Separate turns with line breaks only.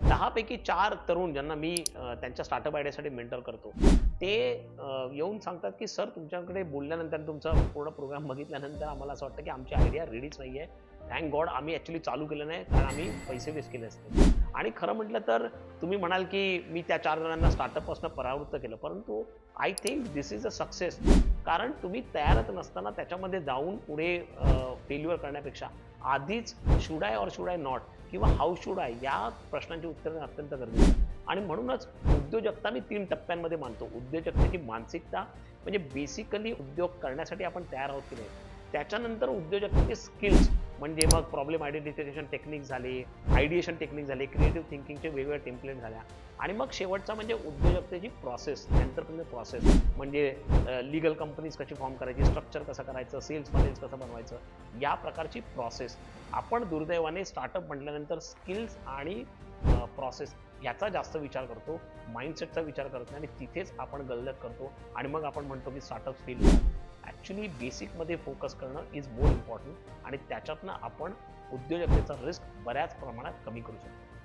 10 पैकी 4 तरुण ज्यांना मी त्यांच्या स्टार्टअप आयडियासाठी मेंटर करतो, ते येऊन सांगतात, की "सर, तुमच्याकडे बोलल्यानंतर, तुमचा पूर्ण प्रोग्राम बघितल्यानंतर आम्हाला असं वाटतं, की आमची आयडिया रेडीच नाही आहे. थँक गॉड आम्ही ॲक्चुअली चालू केलं नाही, कारण आम्ही पैसे वेस्ट केले असते." आणि खरं म्हटलं तर तुम्ही म्हणाल, की मी त्या 4 जणांना स्टार्टअपपासून परावृत्त केलं. परंतु I think this is a success. कारण तुम्ही तयारच नसताना त्याच्यामध्ये जाऊन पुढे फेल्युअर करण्यापेक्षा आधीच should I or should I not किंवा हाऊ शुड आय या प्रश्नांची उत्तर देणं अत्यंत गरजेचं आहे. आणि म्हणूनच उद्योजकता मी 3 टप्प्यांमध्ये मानतो. उद्योजकतेची मानसिकता म्हणजे बेसिकली उद्योग करण्यासाठी आपण तयार आहोत की नाही. त्याच्यानंतर उद्योजकतेचे स्किल्स म्हणजे मग प्रॉब्लेम आयडेंटिफिकेशन टेक्निक झाले, आयडिएशन टेक्निक झाले, क्रिएटिव्ह थिंकिंगचे वेगवेगळे टेम्पलेट झाल्या आणि मग शेवटचा म्हणजे उद्योजकतेची प्रोसेस, एंटरप्रेन्योर प्रोसेस म्हणजे लीगल कंपनीज कशी फॉर्म करायची, स्ट्रक्चर कसं करायचं, सेल्स फनेल्स कसं बनवायचं, या प्रकारची प्रोसेस. आपण दुर्दैवाने स्टार्टअप म्हटल्यानंतर स्किल्स आणि प्रोसेस याचा जास्त विचार करतो, माइंडसेटचा विचार करत नाही आणि तिथेच आपण गल्लत करतो आणि मग आपण म्हणतो की स्टार्टअप फेल होतात. ॲक्च्युली बेसिकमध्ये फोकस करणं इज मोर इम्पॉर्टंट आणि त्याच्यातनं आपण उद्योजकतेचा रिस्क बऱ्याच प्रमाणात कमी करू शकतो.